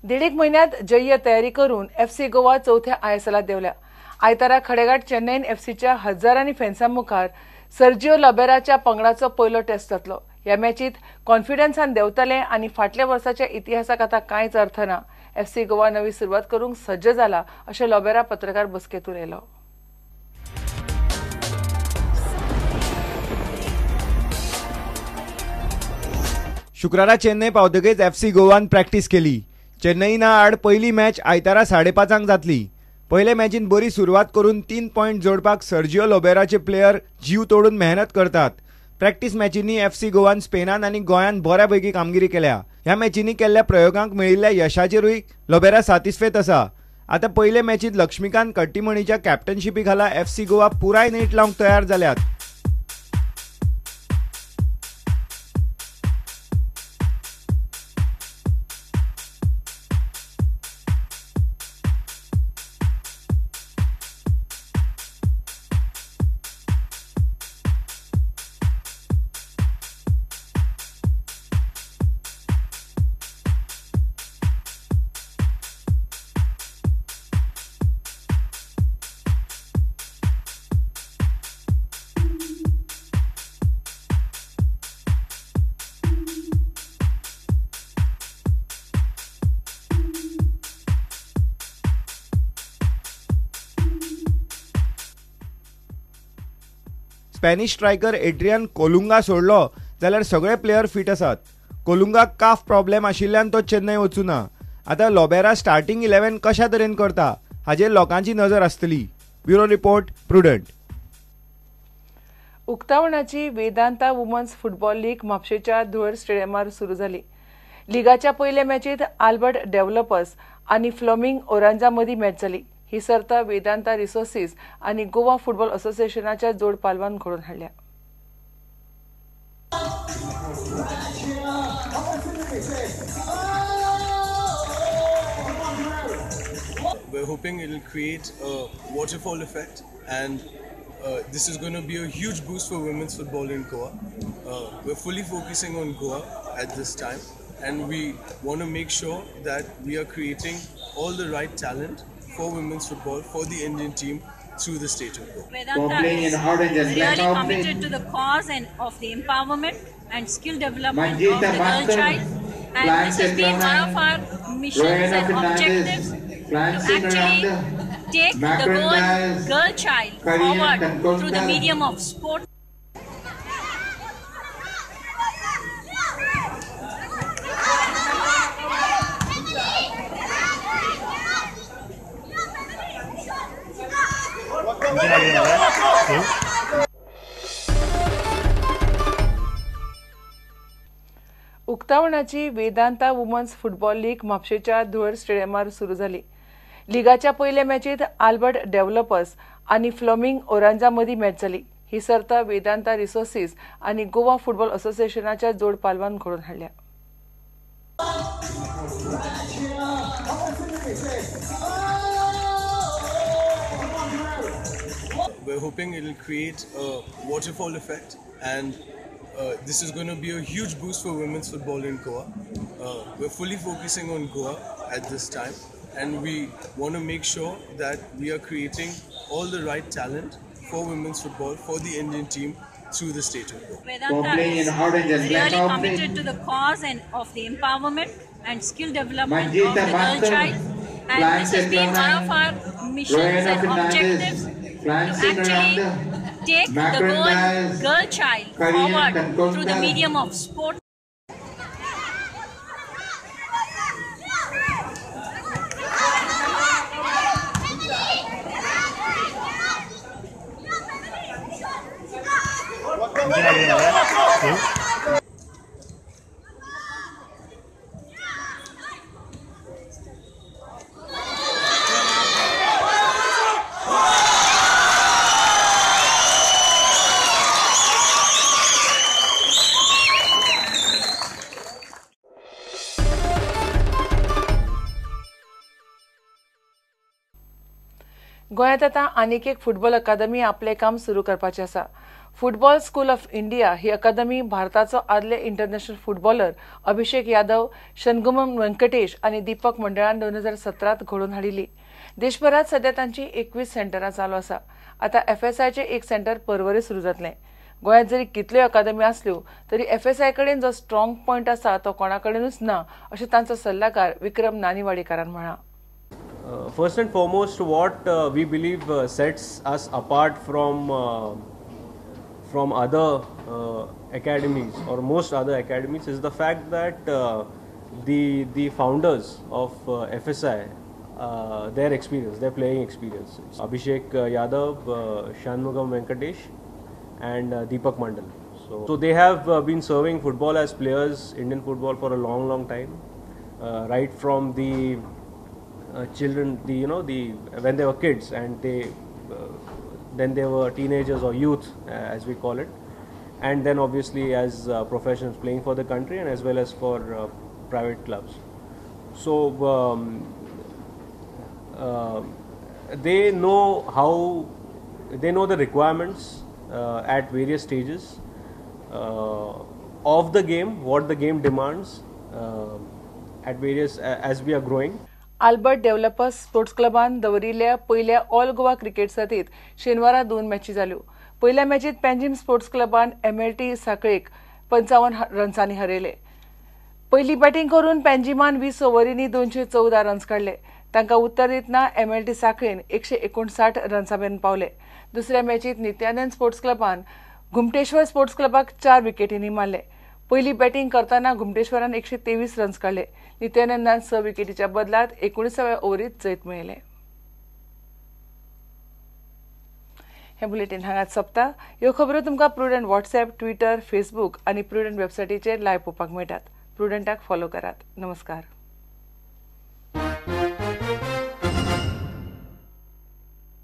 दीड एक महिन्यात जय्य तयारी करून एफसी गोवा चौथ्या आयएसएलात देवल्या। आयतारा खडेगाठ चेन्नईन एफसीच्या हजारांनी फॅन्सांमुखार सर्जिओ लोबेराच्या पंगडाचो पयलो टेस्ट जातलो। ह्या मॅचीत कॉन्फिडन्सान देंवतले आनी फाटल्या वर्साच्या इतिहासाक आतां कांयच अर्थ ना। एफसी गोवा नवी सुरवात करूंक सज्ज जाला अशें लोबेरा पत्रकार बसकेत उलयलो। शुक्रारा चेन्नई पावतकीच एफसी गोवान प्रॅक्टिस केली। चेन्नईना आड पहिली मॅच आयतारा 5:30 जातली। पयले मॅचीन बरी सुरवात करून 3 पॉइंट जोडपाक सर्जिओ लोबेराचे प्लेयर जीव तोडून मेहनत करतात। प्रॅक्टिस मॅचींनी एफसी गोवान स्पेनान आनी गोंयान बऱ्यापैकी कामगिरी केल्या। ह्या मॅचींनी केल्ल्या प्रयोगांक मेळिल्ल्या यशाचेरूय लोबेरा सॅटिस्फायड आसा। आता पयले मॅचीत लक्ष्मीकांत कट्टीमणीच्या कॅप्टनशिपी खाला एफसी गोवा पुराय नेट लावंक तयार जाल्यात। स्पॅनिश स्ट्रायकर एड्रियन कोलुंगा सोडलो जाल्यार सगळे प्लेयर फिट आसात। कोलुंगाक काफ प्रॉब्लेम आशिल्ल्यान तो चेन्नई वचूना। आता लोबेरा स्टार्टिंग 11 कशा तरेन करता हाजेर लोकांची नजर आसतली। Bureau report Prudent. उक्तावणाची वेदांता वुमन्स फुटबॉल लीग म्हापशेच्या धुळर स्टेडियमार सुरू जाली। लिगाच्या पयल्या मॅचीत आल्बर्ट डेव्हलपर्स आनी फ्लोमिंग ओरांजा मदीं मॅच जाली। ही सर्त वेदांता रिसोर्सीस आनी गोवा फुटबॉल असोसिएशनाच्या जोड पालवान घडोवन हाडल्या। We're hoping it will create a waterfall effect, and this is going to be a huge boost for women's football in Goa. We're fully focusing on Goa at this time, and we want to make sure that we are creating all the right talent for women's football for the Indian team through the state of Goa. Vedanta is really committed to the cause and of the empowerment and skill development of the girl child, and this has been one of our missions and objectives to actually take the girl child forward through the medium of sport. उक्तावणाची Vedanta women's football league म्हापशेच्या धुळर स्टेडियमार सुरू जाली। लिगाच्या पयल्या मॅचीत Albert developers आनी फ्लोमिंग ओरांजा मदीं match जाली। ही सर्त वेदांता रिसोर्सीस आनी गोवा फुटबॉल असोसिएशनाच्या जोड पालवान घडोवन हाडल्या। We're hoping it will create a waterfall effect, and this is going to be a huge boost for women's football in Goa. We're fully focusing on Goa at this time, and we want to make sure that we are creating all the right talent for women's football for the Indian team through the state of Goa. Vedanta is really committed to the cause and of the empowerment and skill development of the girl child, and this has been one of our missions and objectives to actually take the girl child forward through the medium of sport. गोंयांत आतां आनीक एक football academy आपलें काम सुरू करपाचें आसा। Football school of India ही अकादमी भारताचो आदले इंटरनॅशनल फुटबॉलर अभिषेक यादव, शनगुमम वेंकटेश आणि दीपक मंडळान 2017 घडोवन हाडिल्ली. देशभरात सध्या तांची 21 सेंटरां चालू आसा. आता FSIचे एक सेंटर परवरे सुरू जातलें. गोंयांत जरी कितल्यो अकादमी आसल्यो तरी FSI कडेन जो स्ट्रॉंग पॉयंट आसा तो कोणाकडेनूच ना अशें तांचो सल्लागार विक्रम नानीवाडीकारान म्हळां. First and foremost, what we believe sets us apart from other academies or most other academies is the fact that the founders of FSI, their experience, their playing experience. It's Abhishek Yadav, Shanmugam Venkatesh, and Deepak Mandal. So they have been serving football as players, Indian football, for a long time, right from the children, when they were kids, and then they were teenagers or youth, as we call it, and then obviously as professionals playing for the country and as well as for private clubs. So they know the requirements at various stages of the game, what the game demands at various as we are growing. Albert developers sports क्लबान दवरिल्ल्या पयल्या all Goa cricket सर्तीत शेनवारा 2 मॅची जाल्यो. पयल्या मॅचीत Panjim sports क्लबान MLT साखळेक 55 रन्सांनी हरयले. पयली batting करून पेंजीमान 20 ओव्हरींनी 214 रन्स काडले. तांकां उत्तर दितना MLT साखळेन 159 रन्सां मेरेन पावले. दुसऱ्या मॅचीत नित्यानंद स्पोर्ट्स क्लबान घुमटेश्वर स्पोर्ट्स क्लबाक 4 विकेटींनी मारले. पयली बॅटिंग करतना घुमटेश्वरान 123 रन्स काडले. नित्यानंदान 6 विकेटीच्या बदलात 19व्या ओव्हरीत जैत मेळयले. हे बुलेटिन हांगाच सोंपता. ह्यो खबरो तुमकां प्रुडंट WhatsApp, ट्विटर, फेसबूक आनी प्रुडंट वेबसायटीचेर लायव्ह पळोवपाक मेळटात. प्रुडंटाक फॉलो करात. नमस्कार.